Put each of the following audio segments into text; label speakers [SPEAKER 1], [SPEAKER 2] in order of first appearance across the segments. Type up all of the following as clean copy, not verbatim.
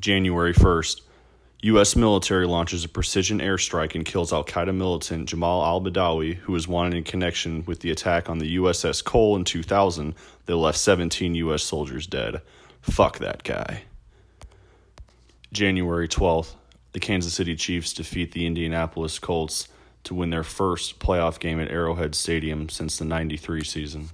[SPEAKER 1] January 1st, U.S. military launches a precision airstrike and kills al-Qaeda militant Jamal al-Badawi, who was wanted in connection with the attack on the USS Cole in 2000 that left 17 U.S. soldiers dead. Fuck that guy. January 12th, the Kansas City Chiefs defeat the Indianapolis Colts to win their first playoff game at Arrowhead Stadium since the '93 season.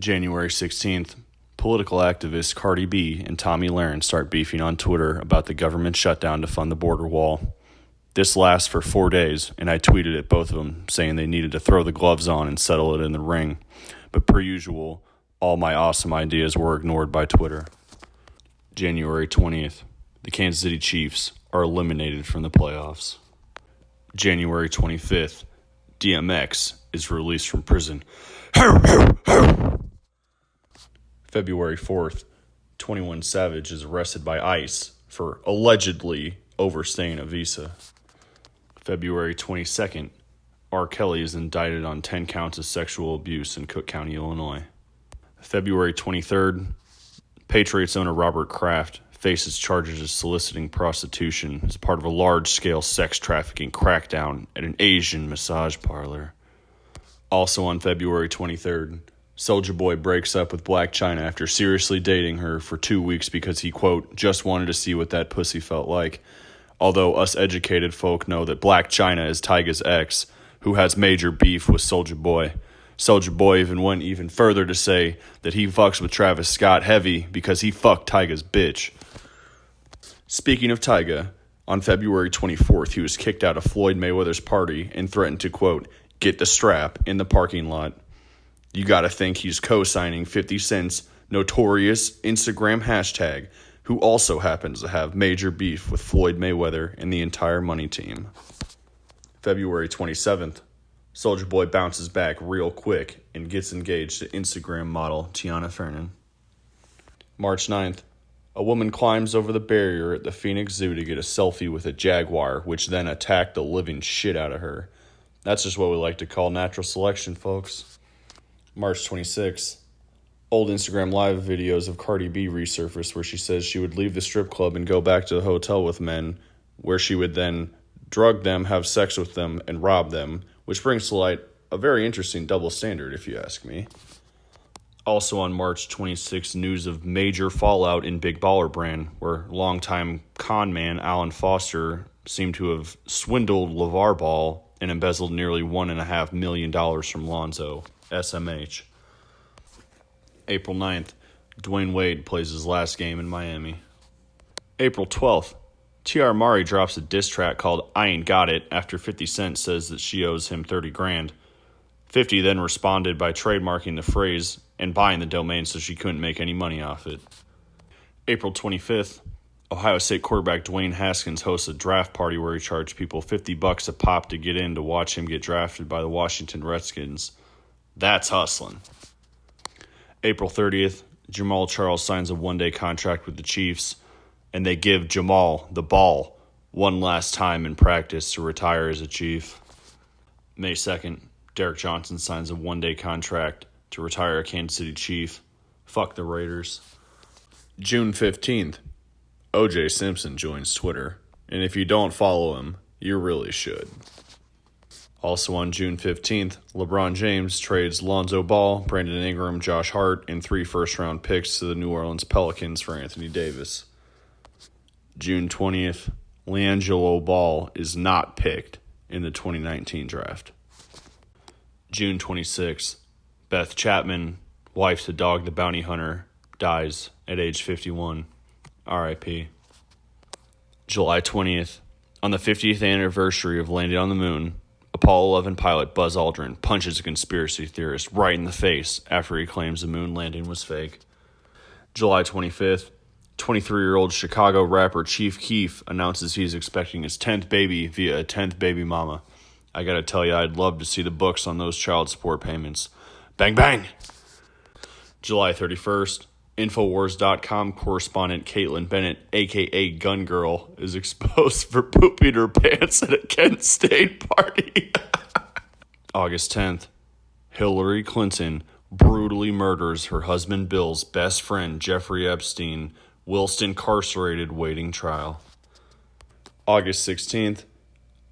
[SPEAKER 1] January 16th, political activists Cardi B and Tomi Lahren start beefing on Twitter about the government shutdown to fund the border wall. This lasts for 4 days, and I tweeted at both of them saying they needed to throw the gloves on and settle it in the ring. But per usual, all my awesome ideas were ignored by Twitter. January 20th, the Kansas City Chiefs are eliminated from the playoffs. January 25th, DMX is released from prison. February 4th, 21 Savage is arrested by ICE for allegedly overstaying a visa. February 22nd, R. Kelly is indicted on 10 counts of sexual abuse in Cook County, Illinois. February 23rd, Patriots owner Robert Kraft faces charges of soliciting prostitution as part of a large-scale sex trafficking crackdown at an Asian massage parlor. Also on February 23rd, Soulja Boy breaks up with Blac Chyna after seriously dating her for 2 weeks because he, quote, just wanted to see what that pussy felt like. Although us educated folk know that Blac Chyna is Tyga's ex, who has major beef with Soulja Boy. Soulja Boy even went even further to say that he fucks with Travis Scott heavy because he fucked Tyga's bitch. Speaking of Tyga, on February 24th, he was kicked out of Floyd Mayweather's party and threatened to, quote, get the strap in the parking lot. You gotta think he's co-signing 50 Cent's notorious Instagram hashtag, who also happens to have major beef with Floyd Mayweather and the entire money team. February 27th, Soulja Boy bounces back real quick and gets engaged to Instagram model Tiana Fernan. March 9th, a woman climbs over the barrier at the Phoenix Zoo to get a selfie with a jaguar, which then attacked the living shit out of her. That's just what we like to call natural selection, folks. March 26th, old Instagram live videos of Cardi B resurfaced where she says she would leave the strip club and go back to the hotel with men, where she would then drug them, have sex with them, and rob them, which brings to light a very interesting double standard, if you ask me. Also on March 26th, news of major fallout in Big Baller Brand, where longtime con man Alan Foster seemed to have swindled LeVar Ball and embezzled nearly $1.5 million from Lonzo, SMH. April 9th, Dwayne Wade plays his last game in Miami. April 12th, T.R. Mari drops a diss track called I Ain't Got It after 50 Cent says that she owes him $30,000. 50 then responded by trademarking the phrase and buying the domain so she couldn't make any money off it. April 25th, Ohio State quarterback Dwayne Haskins hosts a draft party where he charged people $50 a pop to get in to watch him get drafted by the Washington Redskins. That's hustling. April 30th, Jamal Charles signs a one-day contract with the Chiefs, and they give Jamal the ball one last time in practice to retire as a Chief. May 2nd, Derek Johnson signs a one-day contract to retire a Kansas City Chief. Fuck the Raiders. June 15th, O.J. Simpson joins Twitter, and if you don't follow him, you really should. Also on June 15th, LeBron James trades Lonzo Ball, Brandon Ingram, Josh Hart, and 3 first-round picks to the New Orleans Pelicans for Anthony Davis. June 20th, LiAngelo Ball is not picked in the 2019 draft. June 26th, Beth Chapman, wife to Dog the Bounty Hunter, dies at age 51. R.I.P. July 20th, on the 50th anniversary of landing on the moon, Apollo 11 pilot Buzz Aldrin punches a conspiracy theorist right in the face after he claims the moon landing was fake. July 25th, 23-year-old Chicago rapper Chief Keef announces he's expecting his 10th baby via a 10th baby mama. I gotta tell you, I'd love to see the books on those child support payments. Bang, bang! July 31st, Infowars.com correspondent Caitlin Bennett, a.k.a. Gun Girl, is exposed for pooping her pants at a Kent State party. August 10th, Hillary Clinton brutally murders her husband Bill's best friend Jeffrey Epstein whilst incarcerated waiting trial. August 16th,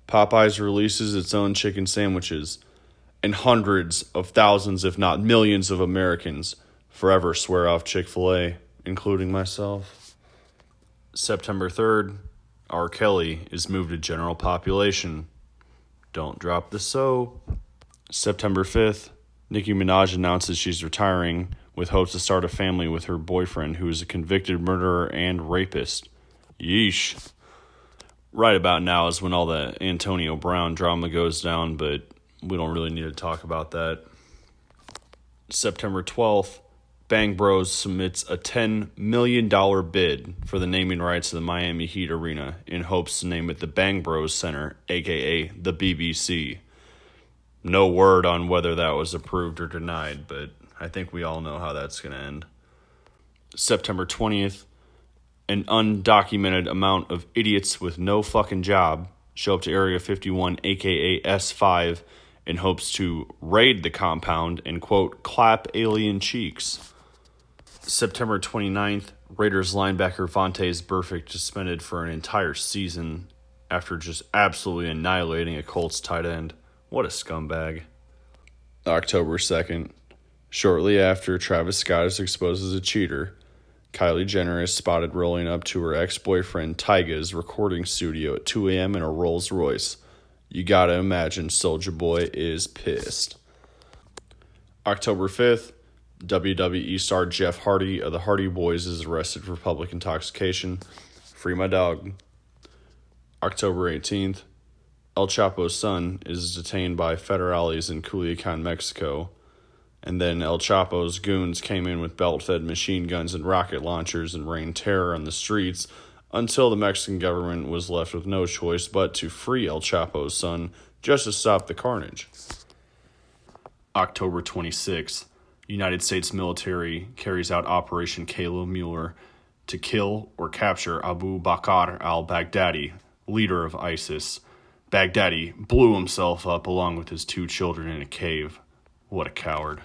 [SPEAKER 1] Popeyes releases its own chicken sandwiches, and hundreds of thousands, if not millions, of Americans forever swear off Chick-fil-A, including myself. September 3rd, R. Kelly is moved to general population. Don't drop the soap. September 5th, Nicki Minaj announces she's retiring with hopes to start a family with her boyfriend, who is a convicted murderer and rapist. Yeesh. Right about now is when all the Antonio Brown drama goes down, but we don't really need to talk about that. September 12th, Bang Bros submits a $10 million bid for the naming rights of the Miami Heat Arena in hopes to name it the Bang Bros Center, aka the BBC. No word on whether that was approved or denied, but I think we all know how that's going to end. September 20th, an undocumented amount of idiots with no fucking job show up to Area 51, aka S5, in hopes to raid the compound and, quote, clap alien cheeks. September 29th, Raiders linebacker Vontaze Burfict suspended for an entire season after just absolutely annihilating a Colts tight end. What a scumbag. October 2nd, shortly after Travis Scott is exposed as a cheater, Kylie Jenner is spotted rolling up to her ex-boyfriend Tyga's recording studio at 2 a.m. in a Rolls Royce. You gotta imagine Soulja Boy is pissed. October 5th, WWE star Jeff Hardy of the Hardy Boys is arrested for public intoxication. Free my dog. October 18th, El Chapo's son is detained by federales in Culiacan, Mexico. And then El Chapo's goons came in with belt-fed machine guns and rocket launchers and rained terror on the streets until the Mexican government was left with no choice but to free El Chapo's son just to stop the carnage. October 26th, United States military carries out Operation Kayla Mueller to kill or capture Abu Bakr al-Baghdadi, leader of ISIS. Baghdadi blew himself up along with his 2 children in a cave. What a coward.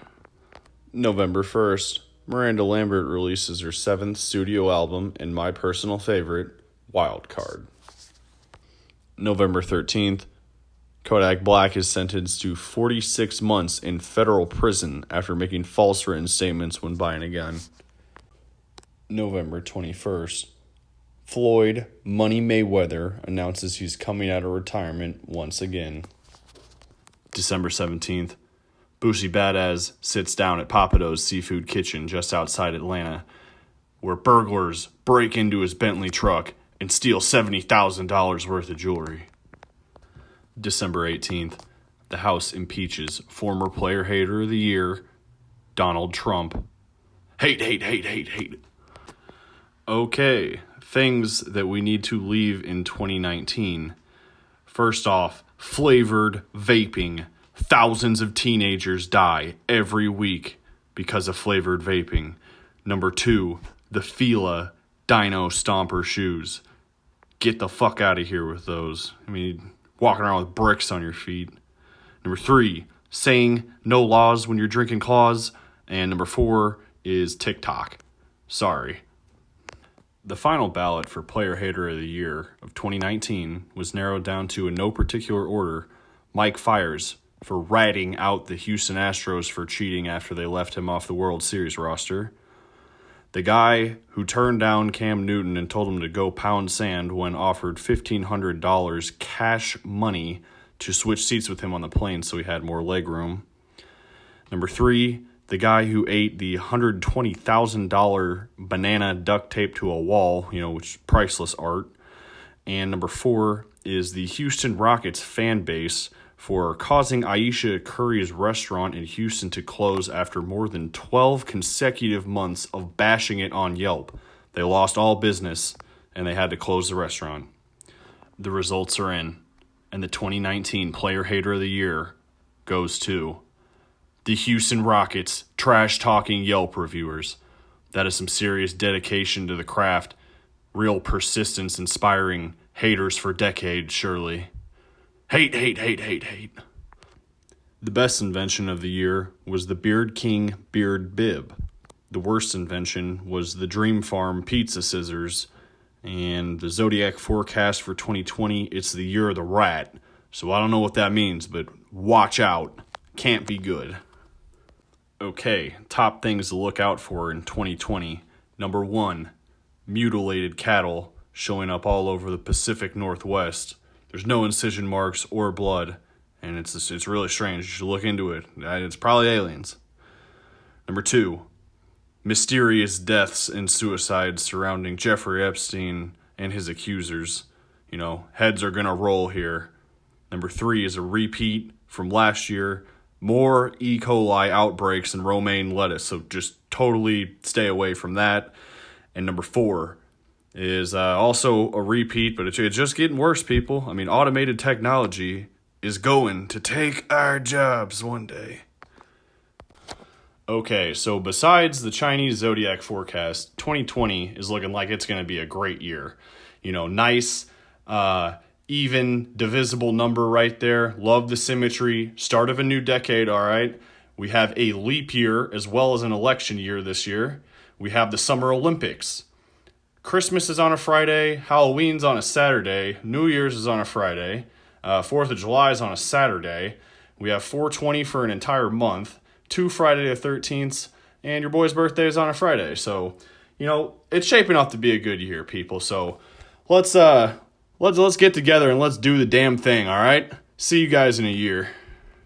[SPEAKER 1] November 1st, Miranda Lambert releases her 7th studio album and my personal favorite, Wild Card. November 13th, Kodak Black is sentenced to 46 months in federal prison after making false written statements when buying a gun. November 21st, Floyd Money Mayweather announces he's coming out of retirement once again. December 17th, Boosie Badass sits down at Pappadeaux's Seafood Kitchen just outside Atlanta, where burglars break into his Bentley truck and steal $70,000 worth of jewelry. December 18th, the House impeaches former Player Hater of the Year, Donald Trump. Hate, hate, hate, hate, hate. Okay, things that we need to leave in 2019. First off, flavored vaping. Thousands of teenagers die every week because of flavored vaping. Number 2, the Fila Dino Stomper shoes. Get the fuck out of here with those. I mean, walking around with bricks on your feet. Number 3, saying no laws when you're drinking claws. And number 4 is TikTok. Sorry. The final ballot for Player Hater of the Year of 2019 was narrowed down to, in no particular order, Mike Fiers for ratting out the Houston Astros for cheating after they left him off the World Series roster. The guy who turned down Cam Newton and told him to go pound sand when offered $1,500 cash money to switch seats with him on the plane so he had more leg room. Number 3, the guy who ate the $120,000 banana duct tape to a wall, which is priceless art. And number 4 is the Houston Rockets fan base for causing Aisha Curry's restaurant in Houston to close after more than 12 consecutive months of bashing it on Yelp. They lost all business, and they had to close the restaurant. The results are in, and the 2019 Player Hater of the Year goes to the Houston Rockets trash-talking Yelp reviewers. That is some serious dedication to the craft, real persistence inspiring haters for decades, surely. Hate, hate, hate, hate, hate. The best invention of the year was the Beard King Beard Bib. The worst invention was the Dream Farm pizza scissors. And the zodiac forecast for 2020, it's the year of the rat. So I don't know what that means, but watch out. Can't be good. Okay, top things to look out for in 2020. Number 1, mutilated cattle showing up all over the Pacific Northwest. There's no incision marks or blood, and it's really strange. You should look into it. It's probably aliens. Number 2, mysterious deaths and suicides surrounding Jeffrey Epstein and his accusers. Heads are going to roll here. Number 3 is a repeat from last year. More E. coli outbreaks in romaine lettuce, so just totally stay away from that. And number 4 is also a repeat, but it's just getting worse, people. Automated technology is going to take our jobs one day. Okay, so besides the Chinese zodiac forecast, 2020 is looking like it's going to be a great year. Nice, even, divisible number right there. Love the symmetry. Start of a new decade, all right? We have a leap year as well as an election year this year. We have the Summer Olympics. Christmas is on a Friday. Halloween's on a Saturday. New Year's is on a Friday. 4th of July is on a Saturday. We have 420 for an entire month. 2 Friday the 13th. And your boy's birthday is on a Friday. So, it's shaping up to be a good year, people. So, let's get together and let's do the damn thing, all right? See you guys in a year.